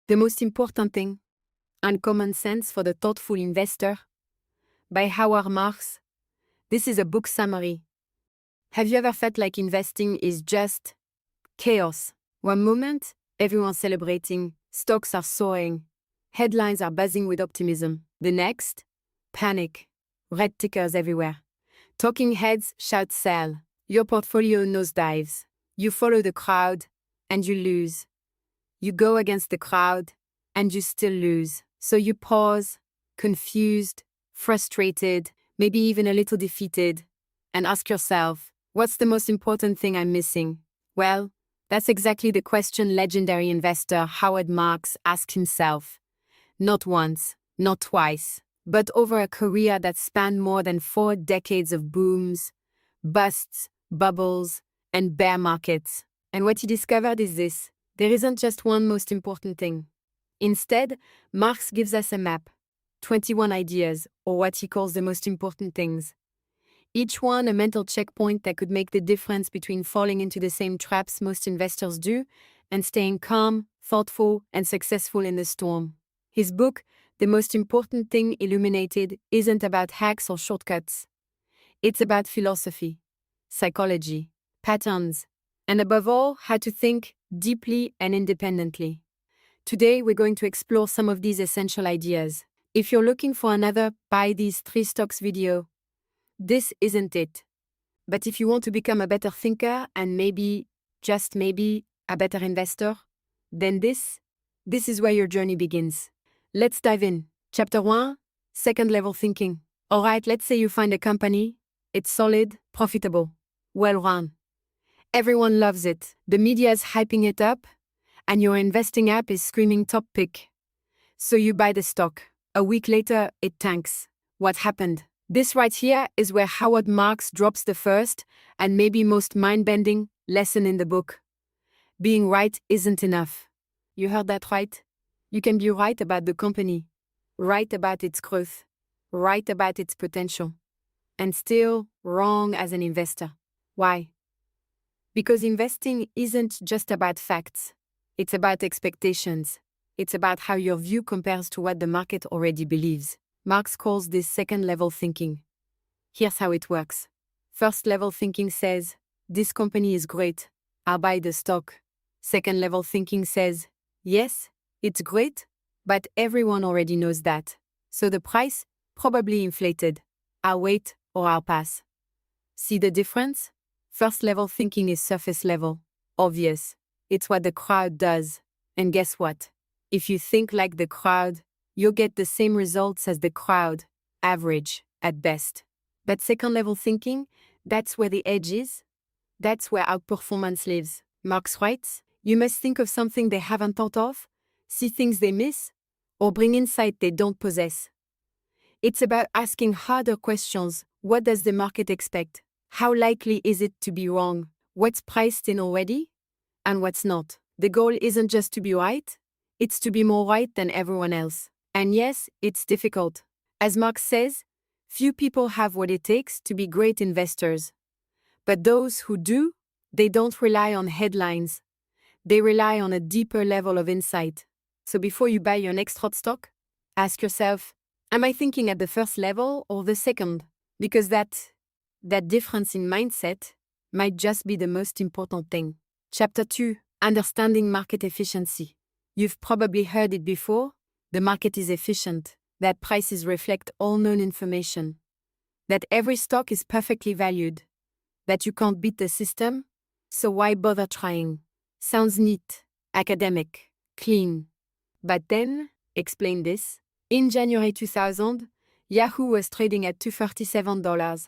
The Most Important Thing and Common Sense for the Thoughtful Investor by Howard Marks. This is a book summary. Have you ever felt like investing is just chaos? One moment, everyone's celebrating, stocks are soaring, headlines are buzzing with optimism. The next, panic, red tickers everywhere. Talking heads shout sell. Your portfolio nosedives. You follow the crowd, and you lose. You go against the crowd, and you still lose. So you pause, confused, frustrated, maybe even a little defeated, and ask yourself, what's the most important thing I'm missing? Well, that's exactly the question legendary investor Howard Marks asked himself. Not once, not twice, but over a career that spanned more than 4 decades of booms, busts, bubbles, and bear markets. And what he discovered is this: there isn't just one most important thing. Instead, Marx gives us a map, 21 ideas, or what he calls the most important things. Each one a mental checkpoint that could make the difference between falling into the same traps most investors do and staying calm, thoughtful, and successful in the storm. His book, The Most Important Thing Illuminated, isn't about hacks or shortcuts. It's about philosophy, psychology, patterns, and above all, how to think deeply and independently. Today, we're going to explore some of these essential ideas. If you're looking for another Buy These 3 Stocks video, this isn't it. But if you want to become a better thinker and maybe, just maybe, a better investor, then this is where your journey begins. Let's dive in. Chapter 1, Second Level Thinking. Alright, let's say you find a company. It's solid, profitable, well run. Everyone loves it. The media is hyping it up, and your investing app is screaming top pick. So you buy the stock. A week later, it tanks. What happened? This right here is where Howard Marks drops the first and maybe most mind-bending lesson in the book. Being right isn't enough. You heard that right? You can be right about the company, right about its growth, right about its potential, and still wrong as an investor. Why? Because investing isn't just about facts. It's about expectations. It's about how your view compares to what the market already believes. Marx calls this second-level thinking. Here's how it works. First-level thinking says, this company is great, I'll buy the stock. Second-level thinking says, yes, it's great, but everyone already knows that. So the price, probably inflated. I'll wait or I'll pass. See the difference? First-level thinking is surface level, obvious. It's what the crowd does. And guess what? If you think like the crowd, you'll get the same results as the crowd, average, at best. But second-level thinking, that's where the edge is. That's where outperformance lives. Marx writes, you must think of something they haven't thought of, see things they miss, or bring insight they don't possess. It's about asking harder questions. What does the market expect? How likely is it to be wrong? What's priced in already? And what's not? The goal isn't just to be right, it's to be more right than everyone else. And yes, it's difficult. As Marx says, few people have what it takes to be great investors. But those who do, they don't rely on headlines. They rely on a deeper level of insight. So before you buy your next hot stock, ask yourself, am I thinking at the first level or the second? Because that difference in mindset might just be the most important thing. Chapter 2, Understanding Market Efficiency. You've probably heard it before. The market is efficient, that prices reflect all known information, that every stock is perfectly valued, that you can't beat the system, so why bother trying? Sounds neat, academic, clean. But then, explain this. In January 2000, Yahoo was trading at $237.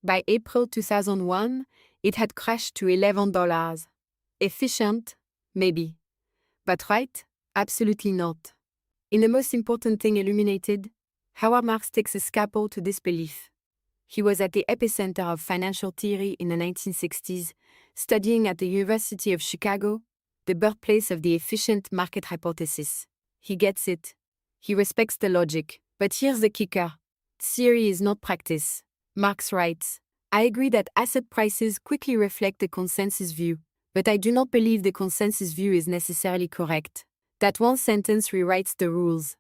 By April 2001, it had crashed to $11. Efficient? Maybe. But right? Absolutely not. In The Most Important Thing Illuminated, Howard Marks takes a scalpel to this belief. He was at the epicenter of financial theory in the 1960s, studying at the University of Chicago, the birthplace of the efficient market hypothesis. He gets it. He respects the logic. But here's the kicker. Theory is not practice. Marx writes, I agree that asset prices quickly reflect the consensus view, but I do not believe the consensus view is necessarily correct. That one sentence rewrites the rules.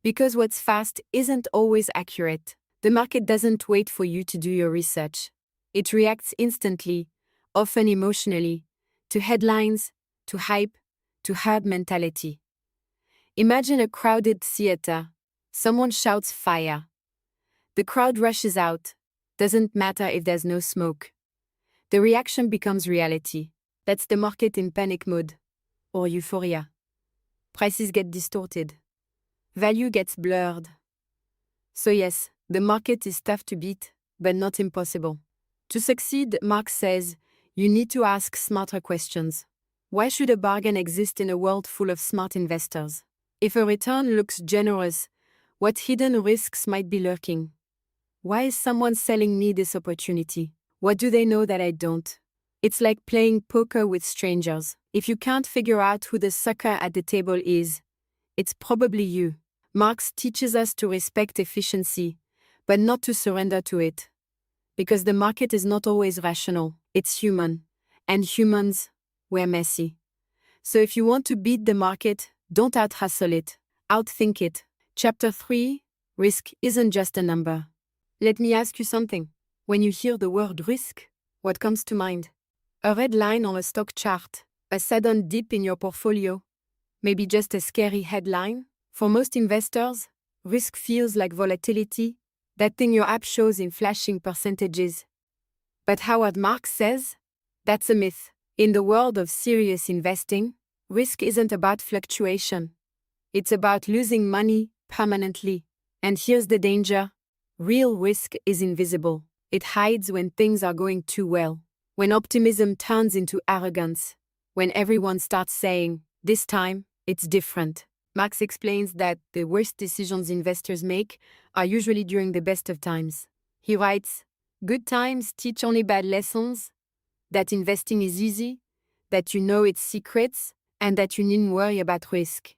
Because what's fast isn't always accurate. The market doesn't wait for you to do your research. It reacts instantly, often emotionally, to headlines, to hype, to herd mentality. Imagine a crowded theater. Someone shouts fire. The crowd rushes out. Doesn't matter if there's no smoke. The reaction becomes reality. That's the market in panic mode, or euphoria. Prices get distorted. Value gets blurred. So yes, the market is tough to beat, but not impossible. To succeed, Marx says, you need to ask smarter questions. Why should a bargain exist in a world full of smart investors? If a return looks generous, what hidden risks might be lurking? Why is someone selling me this opportunity? What do they know that I don't? It's like playing poker with strangers. If you can't figure out who the sucker at the table is, it's probably you. Marx teaches us to respect efficiency, but not to surrender to it. Because the market is not always rational, it's human. And humans, we're messy. So if you want to beat the market, don't out-hustle it, outthink it. Chapter 3, Risk isn't just a number. Let me ask you something. When you hear the word risk, what comes to mind? A red line on a stock chart, a sudden dip in your portfolio, maybe just a scary headline? For most investors, risk feels like volatility, that thing your app shows in flashing percentages. But Howard Marks says, that's a myth. In the world of serious investing, risk isn't about fluctuation. It's about losing money permanently. And here's the danger. Real risk is invisible. It hides when things are going too well. When optimism turns into arrogance. When everyone starts saying, this time, it's different. Marx explains that the worst decisions investors make are usually during the best of times. He writes, good times teach only bad lessons, that investing is easy, that you know its secrets, and that you needn't worry about risk.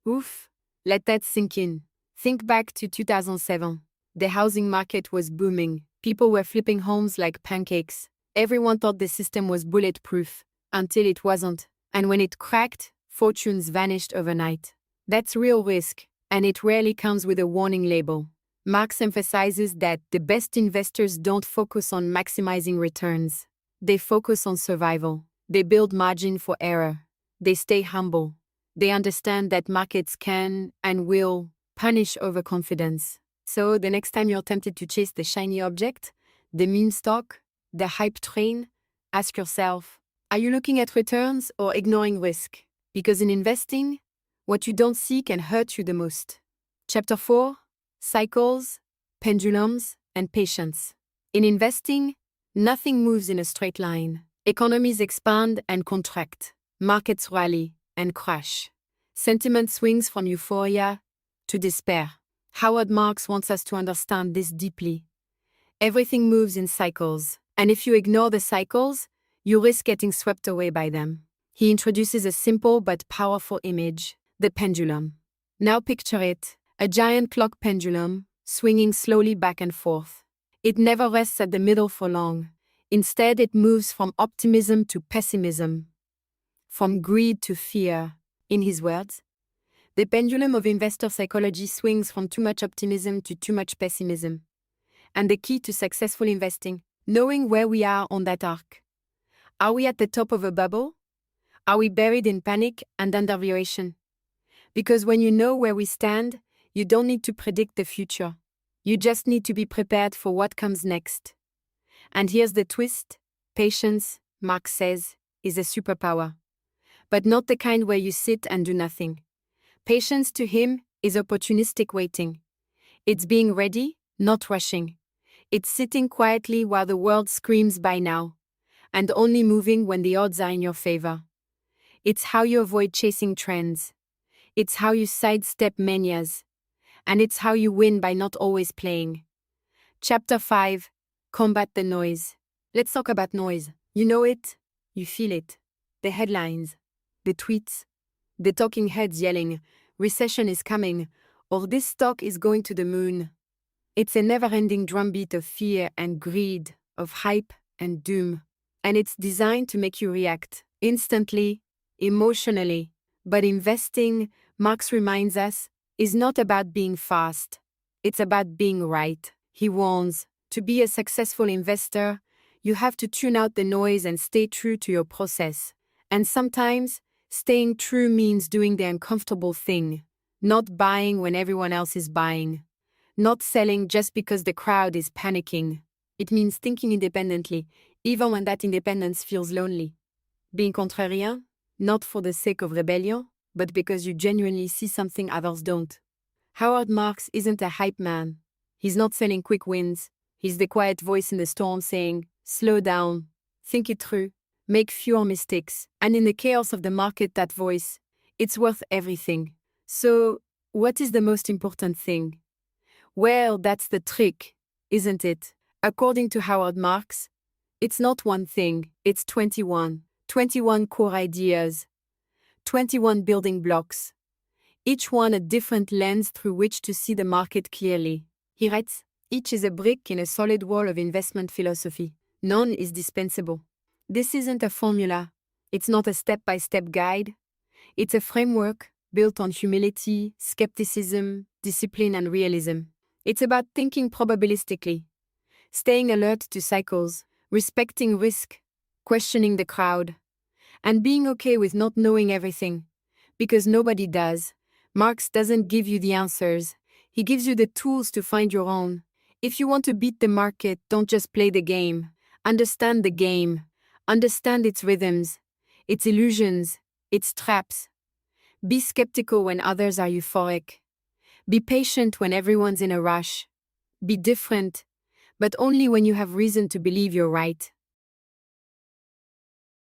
Oof, let that sink in. Think back to 2007. The housing market was booming. People were flipping homes like pancakes. Everyone thought the system was bulletproof, until it wasn't. And when it cracked, fortunes vanished overnight. That's real risk, and it rarely comes with a warning label. Marx emphasizes that the best investors don't focus on maximizing returns. They focus on survival. They build margin for error. They stay humble. They understand that markets can and will punish overconfidence. So the next time you're tempted to chase the shiny object, the meme stock, the hype train, ask yourself, are you looking at returns or ignoring risk? Because in investing, what you don't see can hurt you the most. Chapter 4, Cycles, Pendulums, and Patience. In investing, nothing moves in a straight line. Economies expand and contract. Markets rally and crash. Sentiment swings from euphoria to despair. Howard Marks wants us to understand this deeply. Everything moves in cycles, and if you ignore the cycles, you risk getting swept away by them. He introduces a simple but powerful image. The pendulum. Now picture it, a giant clock pendulum, swinging slowly back and forth. It never rests at the middle for long. Instead, it moves from optimism to pessimism, from greed to fear. In his words, the pendulum of investor psychology swings from too much optimism to too much pessimism. And the key to successful investing, knowing where we are on that arc. Are we at the top of a bubble? Are we buried in panic and undervaluation? Because when you know where we stand, you don't need to predict the future. You just need to be prepared for what comes next. And here's the twist. Patience, Marx says, is a superpower. But not the kind where you sit and do nothing. Patience to him is opportunistic waiting. It's being ready, not rushing. It's sitting quietly while the world screams buy now, and only moving when the odds are in your favor. It's how you avoid chasing trends. It's how you sidestep manias. And it's how you win by not always playing. Chapter 5, Combat the Noise. Let's talk about noise. You know it, you feel it. The headlines, the tweets, the talking heads yelling, recession is coming, or this stock is going to the moon. It's a never-ending drumbeat of fear and greed, of hype and doom. And it's designed to make you react instantly, emotionally. But investing, Marx reminds us, is not about being fast. It's about being right. He warns, to be a successful investor, you have to tune out the noise and stay true to your process. And sometimes, staying true means doing the uncomfortable thing, not buying when everyone else is buying, not selling just because the crowd is panicking. It means thinking independently, even when that independence feels lonely. Being contrarian, not for the sake of rebellion, but because you genuinely see something others don't. Howard Marks isn't a hype man. He's not selling quick wins. He's the quiet voice in the storm saying, slow down, think it through, make fewer mistakes. And in the chaos of the market, that voice, it's worth everything. So, what is the most important thing? Well, that's the trick, isn't it? According to Howard Marks, it's not one thing, it's 21. 21 core ideas, 21 building blocks, each one a different lens through which to see the market clearly. He writes, each is a brick in a solid wall of investment philosophy. None is dispensable. This isn't a formula. It's not a step-by-step guide. It's a framework built on humility, skepticism, discipline, and realism. It's about thinking probabilistically, staying alert to cycles, respecting risk, questioning the crowd, and being okay with not knowing everything, because nobody does. Marx doesn't give you the answers. He gives you the tools to find your own. If you want to beat the market, don't just play the game. Understand the game. Understand its rhythms, its illusions, its traps. Be skeptical when others are euphoric. Be patient when everyone's in a rush. Be different, but only when you have reason to believe you're right.